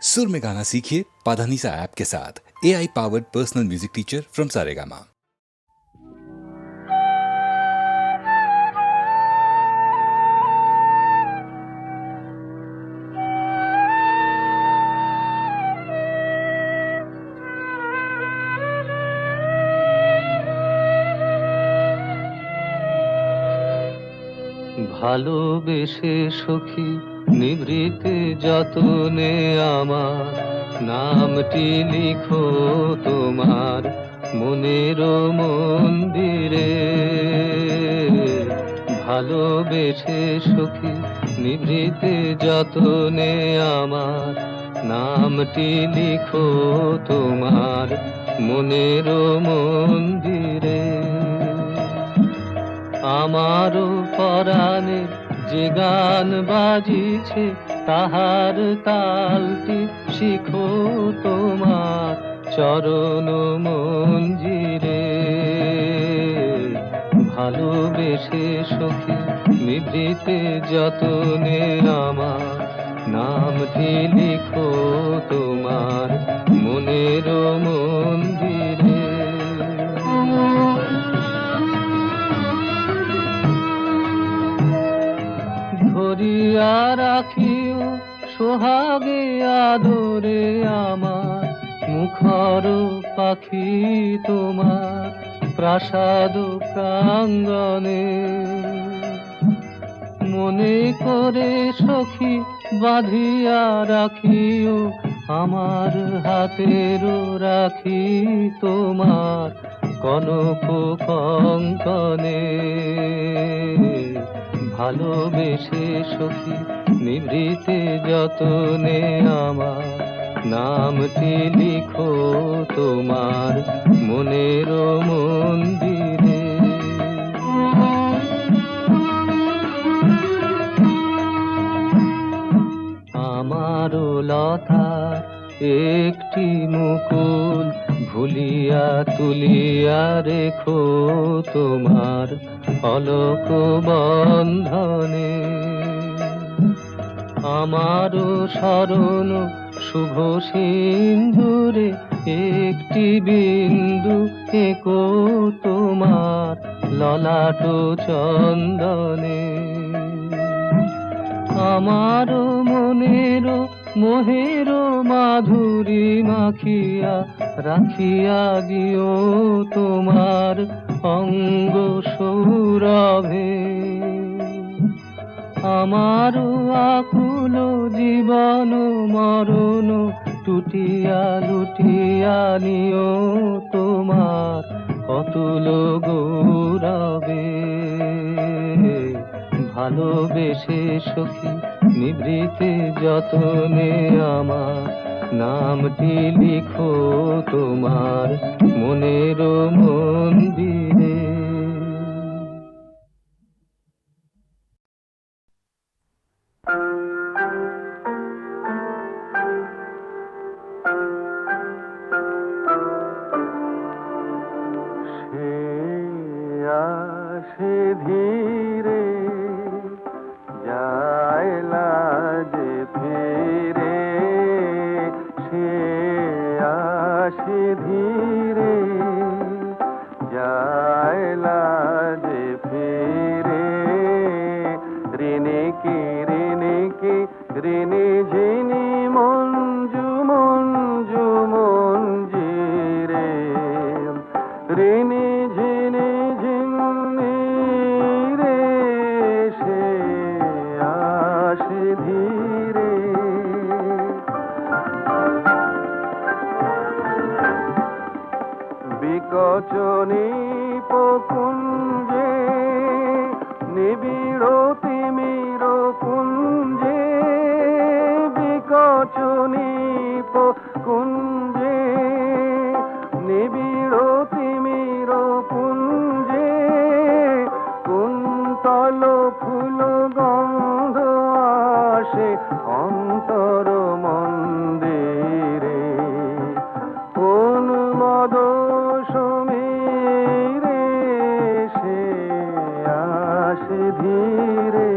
सुर में गाना सीखिए पाधानीसा ऐप के साथ। AI powered personal music teacher from Saregama. ভালোবেসে সখী নিভৃতে যতনে আমার নামটি লিখো তোমার মনের মন্দিরে। ভালোবেসে সখী নিভৃতে যতনে আমার নামটি লিখো তোমার মনের মন্দিরে। আমারও পরাণে যে গান বাজিছে তাহার তালটি শিখো তোমার চরণ মঞ্জিরে। ভালোবেসে সখী নিভৃতে যতনে আমার নামটি লিখো তোমার মনের মন্দিরে। ধরিয়া রাখিও সোহাগে আদরে আমার মুখর পাখি তোমার প্রাসাদ প্রাঙ্গণে। মনে করে সখী বাঁধিয়া রাখিও আমার হাতের রাখি তোমার কনক কঙ্কনে। ভালোবেসে সখী নিভৃতে যতনে আমার নামটি লিখো তোমার মনের মন্দিরে। আমারও লতার একটি মুকুল ভুলিয়া তুলিয়া রেখো তোমার অলক বন্ধনে। আমারও স্মরণ শুভ সিন্ধুরে একটি বিন্দু এঁকো তোমার ললাট চন্দনে। আমারও মনের মোহের মাধুরী মাখিয়া রাখিয়া দিও তোমার অঙ্গ সৌরভে। আমার আকুল জীবন মরণ টুটিয়া লুটিয়া নিও তোমার অতুল গৌরবে। ভালোবেসে সখী নিভৃতে যতনে আমার নামটি লিখো তোমার মনের মন্দিরে। সে ধীরে যাইলা যে ফিরে, সে আসে ধীরে যাইলা যে ফিরে। ঋণে কি ঋণে ঝিনি মঞ্জু মঞ্জু মঞ্জিরে। ঋণে ঝিনি ঝিনি রে সে আসে ধীরে। বিকচনী পকুঞ্জে নিবিড় তিমির কুঞ্জে। বিকচনী পকুঞ্জে নিবিড় তিমির কুঞ্জে। কুন্তল ফুল গন্ধ আসে অন্তর মন্দিরে। কোন মদ সমীরে সে আসে ধীরে।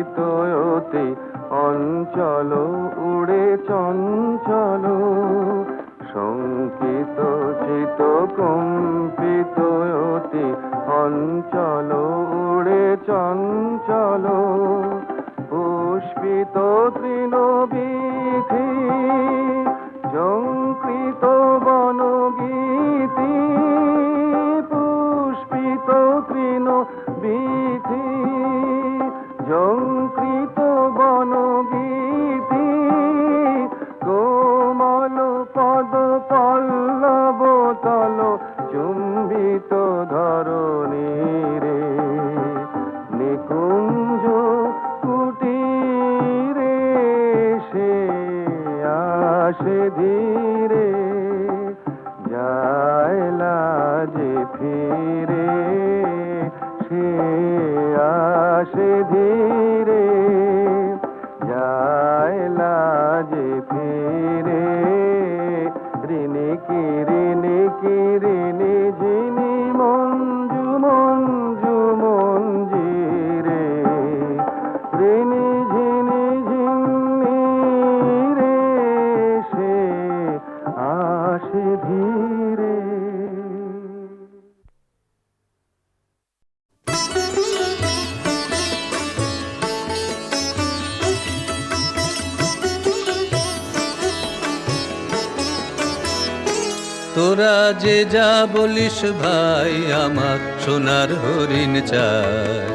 কম্পিত অতি অঞ্চল উড়ে চঞ্চল শঙ্কিত চিত কম্পিত অতি অঞ্চল উড়ে চঞ্চল পুষ্পিত তৃণবীথি ঝঙ্কৃত বনগীতি পুষ্পিত তৃণবীথি ঝঙ্কৃত বনগীতি কোমল পদ পল্লব তল চুম্বিত ধরণী রে নিকুঞ্জ কুটিরে সে আসে ধীরে যায় লাজে ফিরে সে আসে ধীরে যায় লাজে ফিরে ঋণী কি ঋণী ঝিনি মঞ্জু মঞ্জু মঞ্জিরে ঋণী ঝিনি ঝিনি রে সে আসে ধীরে। তোরা যে যা বলিস ভাই আমার সোনার হরিণ চাই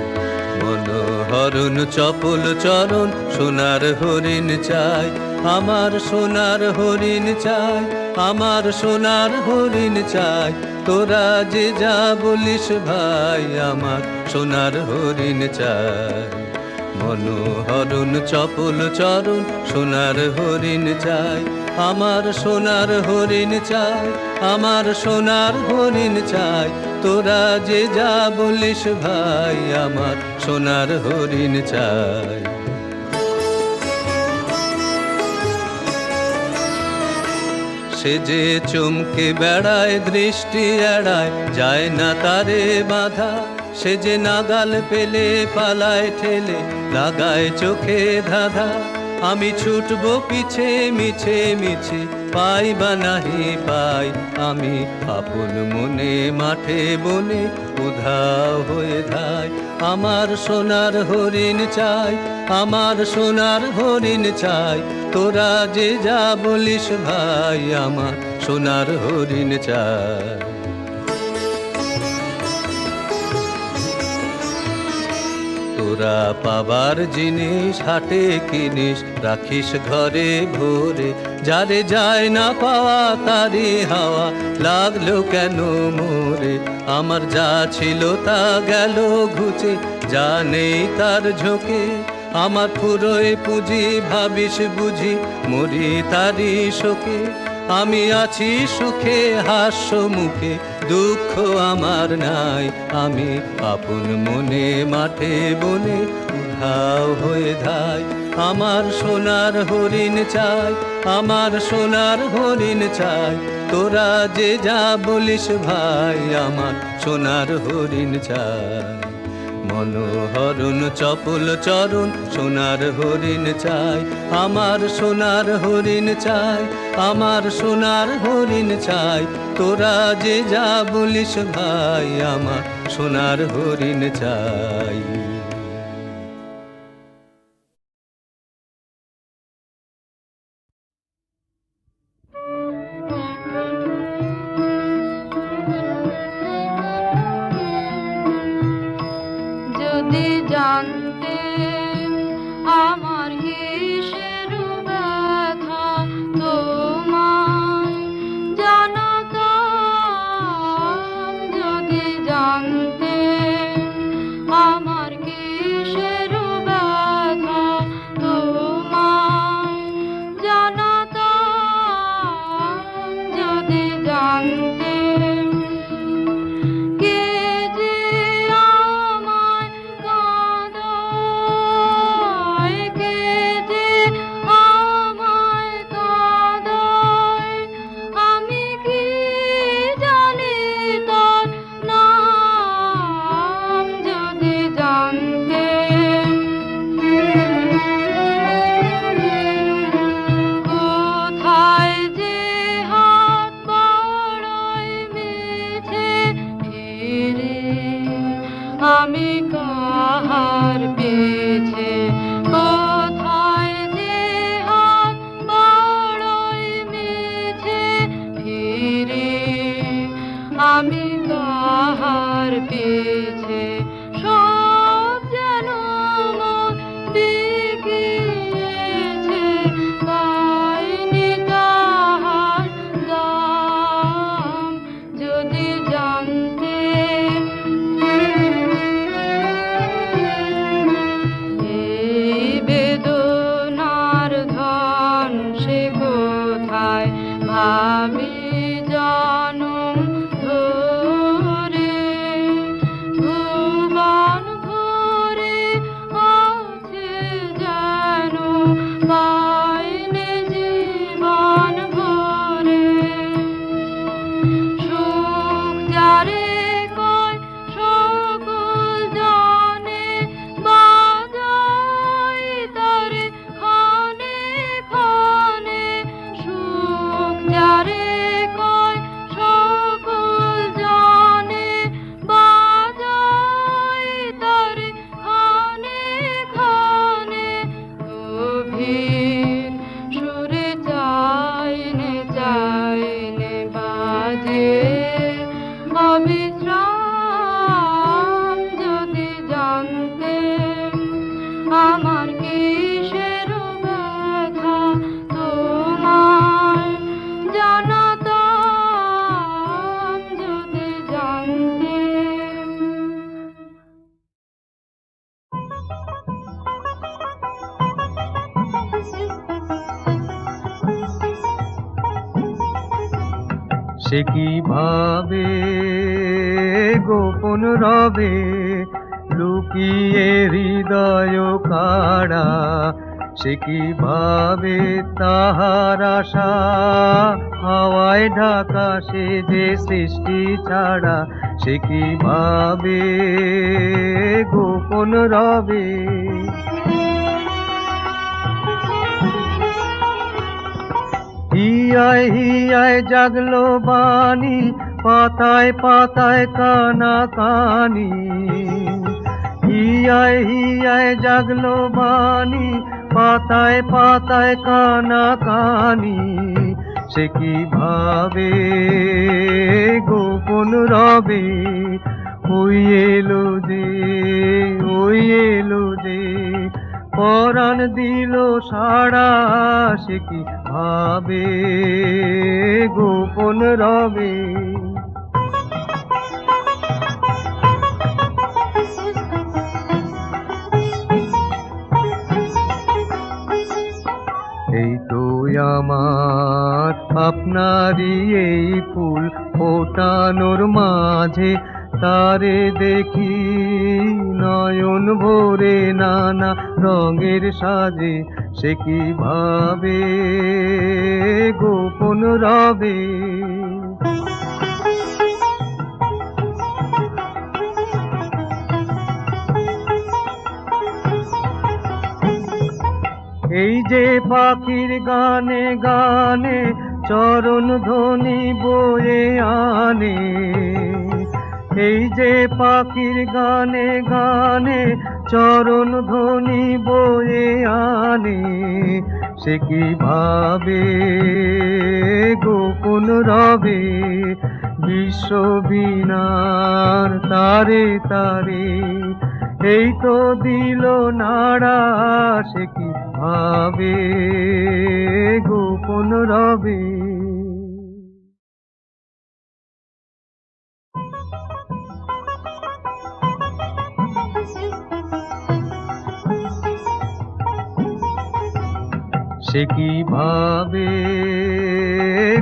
মনোহরণ চপল চরণ সোনার হরিণ চাই আমার সোনার হরিণ চাই আমার সোনার হরিণ চাই তোরা যে যা বলিস ভাই আমার সোনার হরিণ চাই মনোহরণ চপল চরণ সোনার হরিণ চাই আমার সোনার হরিণ চাই আমার সোনার হরিণ চাই তোরা যে যা বলিস ভাই আমার সোনার হরিণ চাই সে যে চমকে বেড়ায় দৃষ্টি এড়ায় যায় না তারে বাধা সে যে নাগাল পেলে পালায় ঠেলে লাগায় চোখে ধাঁধা আমি ছুটবো পিছে মিছে মিছে পাই বা নাহি পাই আমি আপন মনে মাঠে বনে উধাও হয়ে ধাই আমার সোনার হরিণ চাই আমার সোনার হরিণ চাই তোরা যে যা বলিস ভাই আমার সোনার হরিণ চাই তোরা পাবার জিনিস হাটে কিনিস রাখিস ঘরে ভোরে যারে যায় না পাওয়া তারি হাওয়া লাগলো কেন মোরে আমার যা ছিল তা গেল ঘুচে যা নেই তার ঝোঁকে আমার ফুরোয় পুঁজি ভাবিস বুঝি মরি তারি শোকে আমি আছি সুখে হাস্য মুখে দুঃখ আমার নাই আমি আপন মনে মাঠে বনে উধাও হয়ে ধাই আমার সোনার হরিণ চাই আমার সোনার হরিণ চাই তোরা যে যা বলিস ভাই আমার সোনার হরিণ চাই মনোহরণ চপল চরণ সোনার হরিণ চাই আমার সোনার হরিণ চাই আমার সোনার হরিণ চাই তোরা যে যা বলিস ভাই আমার সোনার হরিণ চাই যদি জানতে আমার কিসের ব্যথা তোমায় জানাতাম যদি জানতে আমার কিসের ব্যথা তোমায় জানাতাম যদি জানতে কে যে আমায় কাঁদায় কে যে আমায় কাঁদায় আমি কি জানি তার নাম আমি কাহার পেছে কোথায় যে হাত বড়ই মিছে ফিরে আমি কাহার পেছে সব যেন মন বিকিয়েছে পাইনি তাহার দাম যদি জানতে এই বেদনার ধন সে কোথায় ভাবি জানুম ধরে ভুবন ভরে আছে যেন পাইনি জীবন ভরে সুখ যারে কয় সকল জনে বাজাই তারে ক্ষণে ক্ষণে সুখ যারে কয় সকল জনে বাজাই তারে ক্ষণে ক্ষণে গভীর সুরে চাইনে চাইনে বাজে অবিশ্রাম যদি জানতে আমার কিসের ব্যথা তোমায় জানাতাম যদি জানতে সে কি ভাবে গোপন রবে লুকিয়ে হৃদয় কাড়া সে কি ভাবে তাহার আশা হাওয়ায় ঢাকা সে যে সৃষ্টি ছাড়া সে কি ভাবে গোপন রবে হিয়ায় হিয়ায় জাগলো বাণী পাতায় পাতায় কানা কানি হিয়ায় হিয়ায় জাগলো বাণী পাতায় পাতায় কানা কানি সে কি ভাবে গোপন রবে ওই এলো যে পরাণ দিল সাড়া সে কি ভাবে গোপন রবে এই তো আমার আপনারই এই ফুল ফোটানোর মাঝে তারে দেখি নয়ন ভরে নানা রঙের সাজে সে কি ভাবে গোপন রবে এই যে পাখির গানে গানে চরণ ধ্বনি বয়ে আনে এই যে পাখির গানে গানে চরণ ধ্বনি বয়ে আনে সে কি ভাবে গোপন রবে বিশ্ববীণার তারে তারে এই তো দিল নাড়া সে কি ভাবে গোপন রবে সে কি ভাবে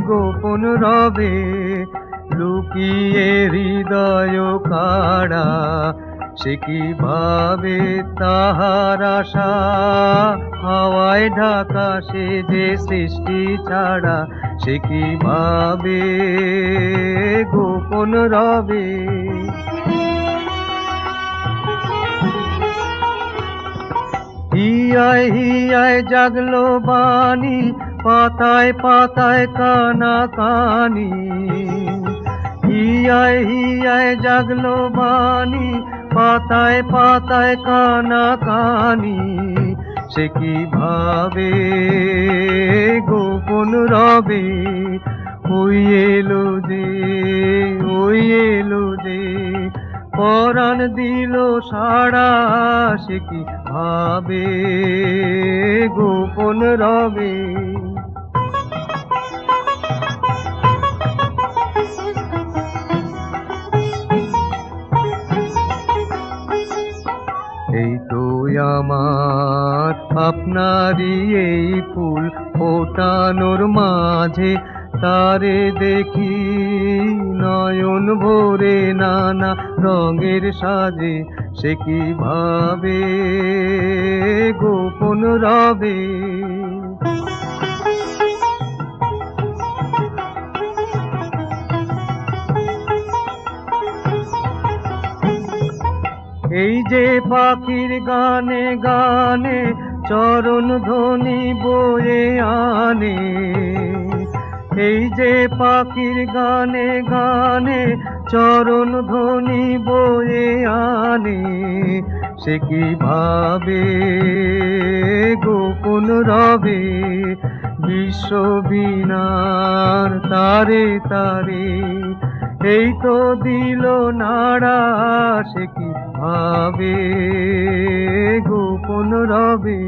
গোপন রবে লুকিয়ে হৃদয় কাড়া সে কি ভাবে তাহার আশা হাওয়ায় ঢাকা সে যে সৃষ্টি ছাড়া সে কি ভাবে গোপন রবে হিয়ায় হিয়ায় জাগলো বাণী পাতায় পাতায় কানা কানি হিয়ায় জাগলো বাণী, পাতায় পাতায় কানা কানি, সে কি ভাবে গোপন রবে, ওই এলো যে, ওই এলো যে, পরাণ দিল সাড়া, সে কি ভাবে গোপন রবে। এই তো আমার আপনারই এই ফুল ফোটানোর মাঝে, তারে দেখি নয়ন ভরে নানা রঙের সাজে, সে কি ভাবে গোপন রবে। এই যে পাখির গানে গানে চরণ ধ্বনি বয়ে আনে, এই যে পাখির গানে গানে চরণ ধ্বনি বয়ে আনে, সে কি ভাবে গোপন রবে। বিশ্ববীণার তারে তারে এই তো দিল নাড়া, সে কি ভাবে গোপন রবে।